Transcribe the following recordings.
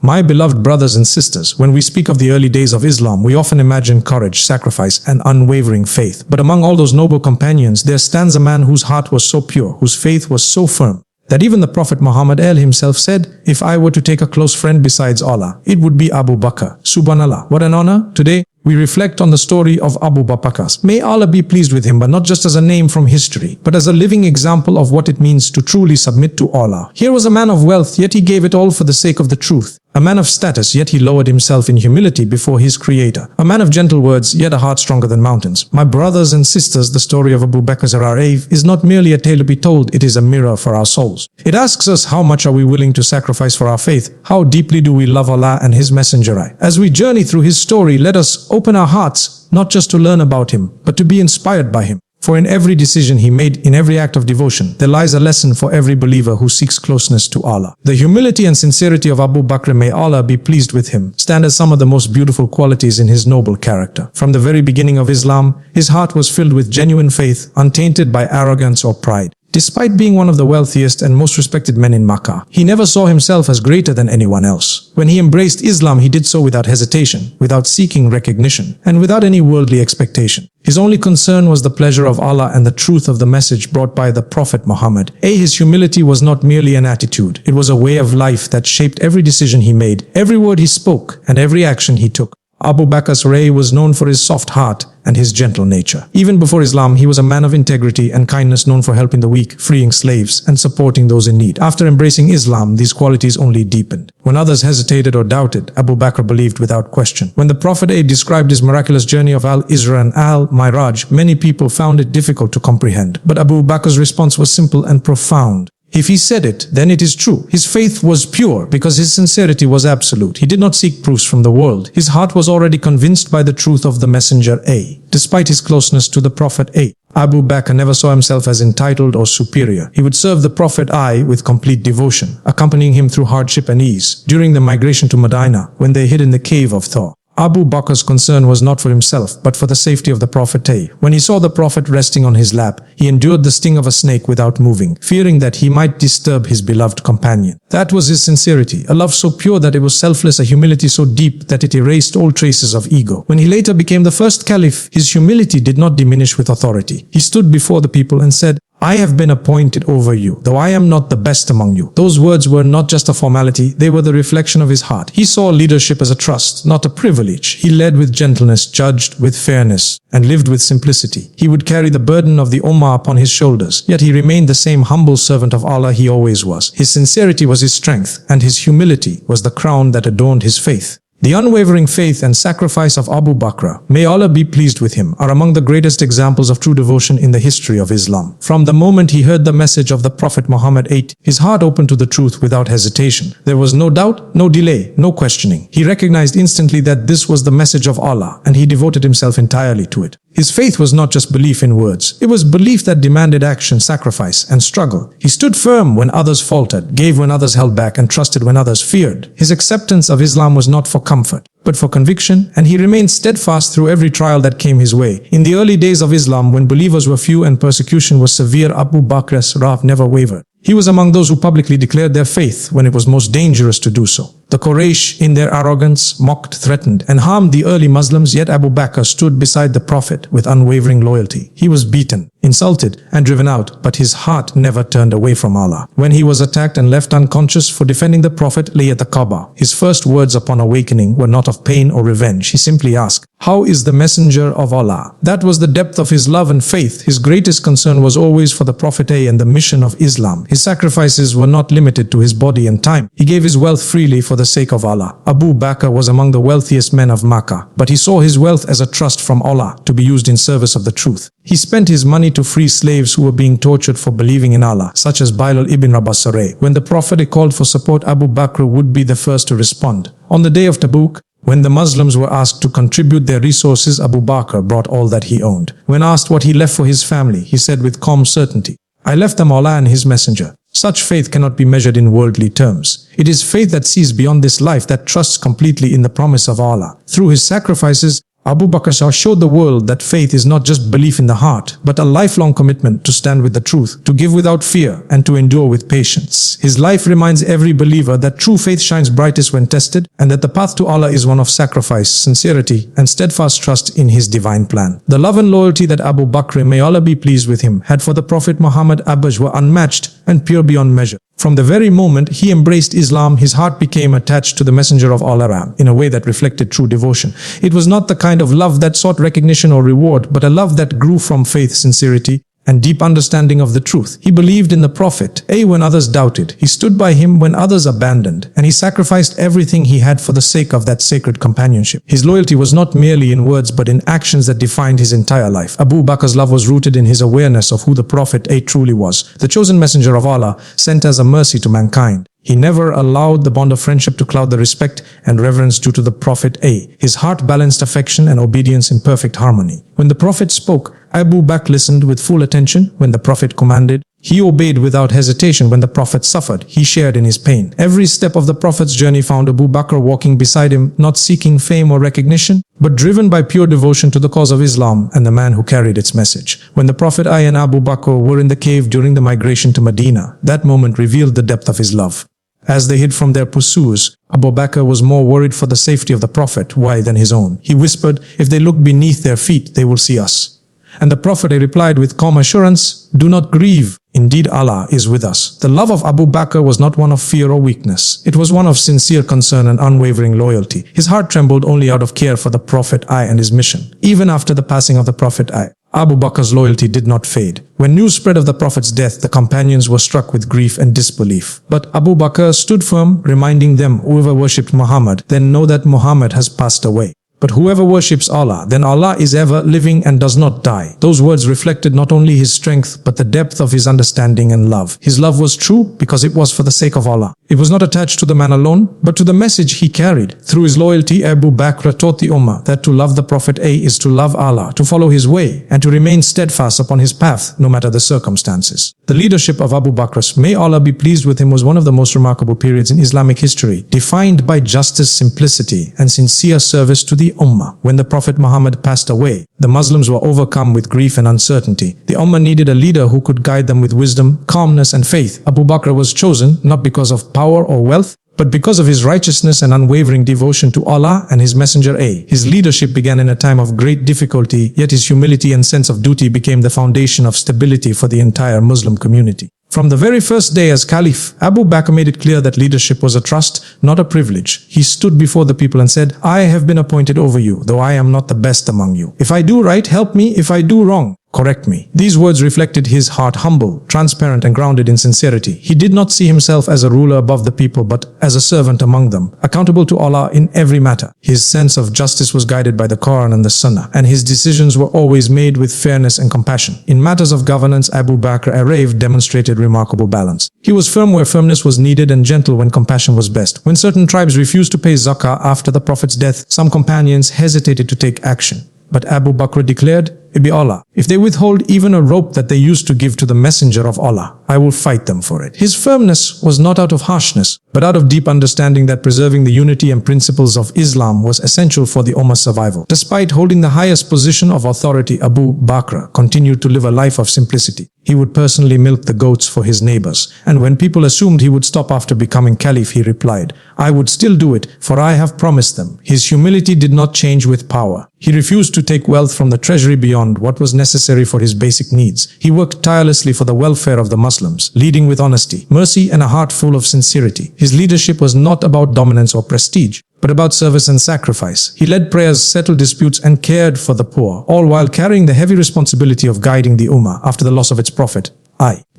My beloved brothers and sisters, when we speak of the early days of Islam, we often imagine courage, sacrifice, and unwavering faith. But among all those noble companions, there stands a man whose heart was so pure, whose faith was so firm, that even the Prophet Muhammad himself said, "If I were to take a close friend besides Allah, it would be Abu Bakr." Subhanallah, what an honor! Today, we reflect on the story of Abu Bakr. May Allah be pleased with him, but not just as a name from history, but as a living example of what it means to truly submit to Allah. Here was a man of wealth, yet he gave it all for the sake of the truth. A man of status, yet he lowered himself in humility before his Creator. A man of gentle words, yet a heart stronger than mountains. My brothers and sisters, the story of Abu Bakr is not merely a tale to be told, it is a mirror for our souls. It asks us, how much are we willing to sacrifice for our faith? How deeply do we love Allah and His Messenger? As we journey through his story, let us open our hearts, not just to learn about him, but to be inspired by him. For in every decision he made, in every act of devotion, there lies a lesson for every believer who seeks closeness to Allah. The humility and sincerity of Abu Bakr, may Allah be pleased with him, stand as some of the most beautiful qualities in his noble character. From the very beginning of Islam, his heart was filled with genuine faith, untainted by arrogance or pride. Despite being one of the wealthiest and most respected men in Makkah, he never saw himself as greater than anyone else. When he embraced Islam, he did so without hesitation, without seeking recognition, and without any worldly expectation. His only concern was the pleasure of Allah and the truth of the message brought by the Prophet Muhammad. His humility was not merely an attitude, it was a way of life that shaped every decision he made, every word he spoke, and every action he took. Abu Bakr was known for his soft heart and his gentle nature. Even before Islam, he was a man of integrity and kindness, known for helping the weak, freeing slaves, and supporting those in need. After embracing Islam, these qualities only deepened. When others hesitated or doubted, Abu Bakr believed without question. When the Prophet described his miraculous journey of Al-Isra and Al-Miraj, many people found it difficult to comprehend. But Abu Bakr's response was simple and profound. If he said it, then it is true. His faith was pure because his sincerity was absolute. He did not seek proofs from the world. His heart was already convinced by the truth of the Messenger. Despite his closeness to the Prophet, Abu Bakr never saw himself as entitled or superior. He would serve the Prophet with complete devotion, accompanying him through hardship and ease. During the migration to Medina, when they hid in the cave of Thor, Abu Bakr's concern was not for himself, but for the safety of the Prophet. When he saw the Prophet resting on his lap, he endured the sting of a snake without moving, fearing that he might disturb his beloved companion. That was his sincerity, a love so pure that it was selfless, a humility so deep that it erased all traces of ego. When he later became the first caliph, his humility did not diminish with authority. He stood before the people and said, "I have been appointed over you, though I am not the best among you." Those words were not just a formality, they were the reflection of his heart. He saw leadership as a trust, not a privilege. He led with gentleness, judged with fairness, and lived with simplicity. He would carry the burden of the Ummah upon his shoulders, yet he remained the same humble servant of Allah he always was. His sincerity was his strength, and his humility was the crown that adorned his faith. The unwavering faith and sacrifice of Abu Bakr, may Allah be pleased with him, are among the greatest examples of true devotion in the history of Islam. From the moment he heard the message of the Prophet Muhammad, his heart opened to the truth without hesitation. There was no doubt, no delay, no questioning. He recognized instantly that this was the message of Allah, and he devoted himself entirely to it. His faith was not just belief in words. It was belief that demanded action, sacrifice, and struggle. He stood firm when others faltered, gave when others held back, and trusted when others feared. His acceptance of Islam was not for comfort, but for conviction, and he remained steadfast through every trial that came his way. In the early days of Islam, when believers were few and persecution was severe, Abu Bakr's never wavered. He was among those who publicly declared their faith when it was most dangerous to do so. The Quraysh, in their arrogance, mocked, threatened, and harmed the early Muslims, yet Abu Bakr stood beside the Prophet with unwavering loyalty. He was beaten, insulted, and driven out, but his heart never turned away from Allah. When he was attacked and left unconscious for defending the Prophet lay at the Kaaba, his first words upon awakening were not of pain or revenge. He simply asked, "How is the Messenger of Allah?" That was the depth of his love and faith. His greatest concern was always for the Prophet and the mission of Islam. His sacrifices were not limited to his body and time. He gave his wealth freely for the sake of Allah. Abu Bakr was among the wealthiest men of Makkah, but he saw his wealth as a trust from Allah to be used in service of the truth. He spent his money to free slaves who were being tortured for believing in Allah, such as Bilal ibn Rabah. When the Prophet called for support, Abu Bakr would be the first to respond. On the day of Tabuk, when the Muslims were asked to contribute their resources, Abu Bakr brought all that he owned. When asked what he left for his family, he said with calm certainty, "I left them Allah and His Messenger." Such faith cannot be measured in worldly terms. It is faith that sees beyond this life, that trusts completely in the promise of Allah. Through his sacrifices, Abu Bakr showed the world that faith is not just belief in the heart, but a lifelong commitment to stand with the truth, to give without fear, and to endure with patience. His life reminds every believer that true faith shines brightest when tested, and that the path to Allah is one of sacrifice, sincerity, and steadfast trust in His divine plan. The love and loyalty that Abu Bakr, may Allah be pleased with him, had for the Prophet Muhammad were unmatched and pure beyond measure. From the very moment he embraced Islam, his heart became attached to the Messenger of Allah in a way that reflected true devotion. It was not the kind of love that sought recognition or reward, but a love that grew from faith, sincerity, and deep understanding of the truth. He believed in the Prophet when others doubted. He stood by him when others abandoned, and he sacrificed everything he had for the sake of that sacred companionship. His loyalty was not merely in words but in actions that defined his entire life. Abu Bakr's love was rooted in his awareness of who the Prophet truly was, the chosen messenger of Allah, sent as a mercy to mankind. He never allowed the bond of friendship to cloud the respect and reverence due to the Prophet. His heart balanced affection and obedience in perfect harmony. When the Prophet spoke, Abu Bakr listened with full attention. When the Prophet commanded, he obeyed without hesitation. When the Prophet suffered, he shared in his pain. Every step of the Prophet's journey found Abu Bakr walking beside him, not seeking fame or recognition, but driven by pure devotion to the cause of Islam and the man who carried its message. When the Prophet and Abu Bakr were in the cave during the migration to Medina, that moment revealed the depth of his love. As they hid from their pursuers, Abu Bakr was more worried for the safety of the Prophet than his own. He whispered, "If they look beneath their feet, they will see us." And the Prophet replied with calm assurance, "Do not grieve. Indeed, Allah is with us." The love of Abu Bakr was not one of fear or weakness. It was one of sincere concern and unwavering loyalty. His heart trembled only out of care for the Prophet and his mission. Even after the passing of the Prophet Abu Bakr's loyalty did not fade. When news spread of the Prophet's death, the companions were struck with grief and disbelief. But Abu Bakr stood firm, reminding them, "Whoever worshipped Muhammad, then know that Muhammad has passed away. But whoever worships Allah, then Allah is ever living and does not die." Those words reflected not only his strength, but the depth of his understanding and love. His love was true because it was for the sake of Allah. It was not attached to the man alone, but to the message he carried. Through his loyalty, Abu Bakr taught the Ummah that to love the Prophet is to love Allah, to follow his way, and to remain steadfast upon his path, no matter the circumstances. The leadership of Abu Bakr, may Allah be pleased with him, was one of the most remarkable periods in Islamic history, defined by justice, simplicity, and sincere service to the Ummah. When the Prophet Muhammad passed away, the Muslims were overcome with grief and uncertainty. The Ummah needed a leader who could guide them with wisdom, calmness, and faith. Abu Bakr was chosen not because of power or wealth, but because of his righteousness and unwavering devotion to Allah and His Messenger. His leadership began in a time of great difficulty, yet his humility and sense of duty became the foundation of stability for the entire Muslim community. From the very first day as Caliph, Abu Bakr made it clear that leadership was a trust, not a privilege. He stood before the people and said, "I have been appointed over you, though I am not the best among you. If I do right, help me. If I do wrong, correct me." These words reflected his heart, humble, transparent, and grounded in sincerity. He did not see himself as a ruler above the people, but as a servant among them, accountable to Allah in every matter. His sense of justice was guided by the Quran and the Sunnah, and his decisions were always made with fairness and compassion. In matters of governance, Abu Bakr demonstrated remarkable balance. He was firm where firmness was needed and gentle when compassion was best. When certain tribes refused to pay zakah after the Prophet's death, some companions hesitated to take action. But Abu Bakr declared, "Be Allah, if they withhold even a rope that they used to give to the Messenger of Allah, I will fight them for it." His firmness was not out of harshness, but out of deep understanding that preserving the unity and principles of Islam was essential for the Ummah's survival. Despite holding the highest position of authority, Abu Bakr continued to live a life of simplicity. He would personally milk the goats for his neighbors, and when people assumed he would stop after becoming caliph, he replied, "I would still do it, for I have promised them." His humility did not change with power. He refused to take wealth from the treasury beyond what was necessary for his basic needs. He worked tirelessly for the welfare of the Muslims, leading with honesty, mercy, and a heart full of sincerity. His leadership was not about dominance or prestige, but about service and sacrifice. He led prayers, settled disputes, and cared for the poor, all while carrying the heavy responsibility of guiding the Ummah after the loss of its Prophet.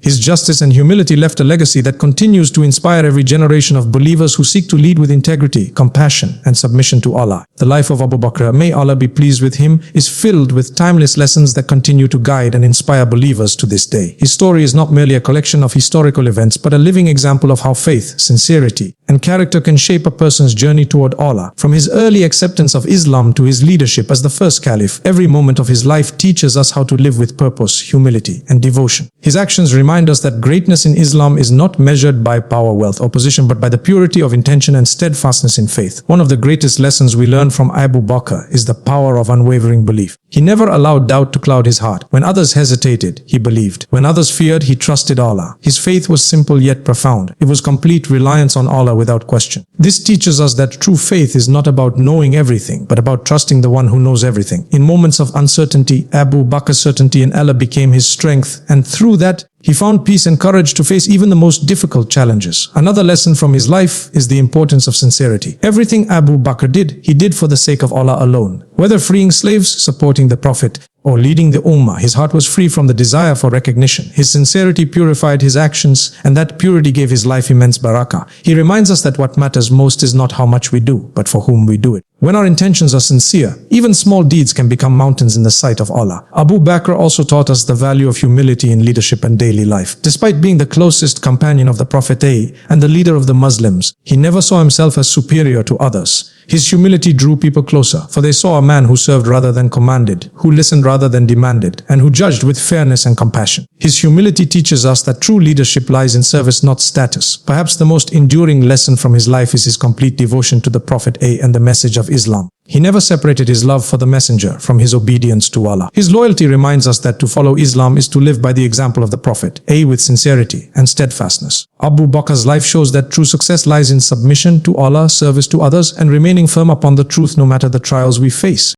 His justice and humility left a legacy that continues to inspire every generation of believers who seek to lead with integrity, compassion, and submission to Allah. The life of Abu Bakr, may Allah be pleased with him, is filled with timeless lessons that continue to guide and inspire believers to this day. His story is not merely a collection of historical events, but a living example of how faith, sincerity, and character can shape a person's journey toward Allah. From his early acceptance of Islam to his leadership as the first caliph, every moment of his life teaches us how to live with purpose, humility, and devotion. His actions remind remind us that greatness in Islam is not measured by power, wealth, or position, but by the purity of intention and steadfastness in faith. One of the greatest lessons we learn from Abu Bakr is the power of unwavering belief. He never allowed doubt to cloud his heart. When others hesitated, he believed. When others feared, he trusted Allah. His faith was simple yet profound. It was complete reliance on Allah without question. This teaches us that true faith is not about knowing everything, but about trusting the one who knows everything. In moments of uncertainty, Abu Bakr's certainty in Allah became his strength, and through that, he found peace and courage to face even the most difficult challenges. Another lesson from his life is the importance of sincerity. Everything Abu Bakr did, he did for the sake of Allah alone. Whether freeing slaves, supporting the Prophet, or leading the Ummah, his heart was free from the desire for recognition. His sincerity purified his actions, and that purity gave his life immense barakah. He reminds us that what matters most is not how much we do, but for whom we do it. When our intentions are sincere, even small deeds can become mountains in the sight of Allah. Abu Bakr also taught us the value of humility in leadership and daily life. Despite being the closest companion of the Prophet and the leader of the Muslims, he never saw himself as superior to others. His humility drew people closer, for they saw a man who served rather than commanded, who listened rather than demanded, and who judged with fairness and compassion. His humility teaches us that true leadership lies in service, not status. Perhaps the most enduring lesson from his life is his complete devotion to the Prophet and the message of Islam. He never separated his love for the messenger from his obedience to Allah. His loyalty reminds us that to follow Islam is to live by the example of the Prophet, with sincerity and steadfastness. Abu Bakr's life shows that true success lies in submission to Allah, service to others, and remaining firm upon the truth no matter the trials we face.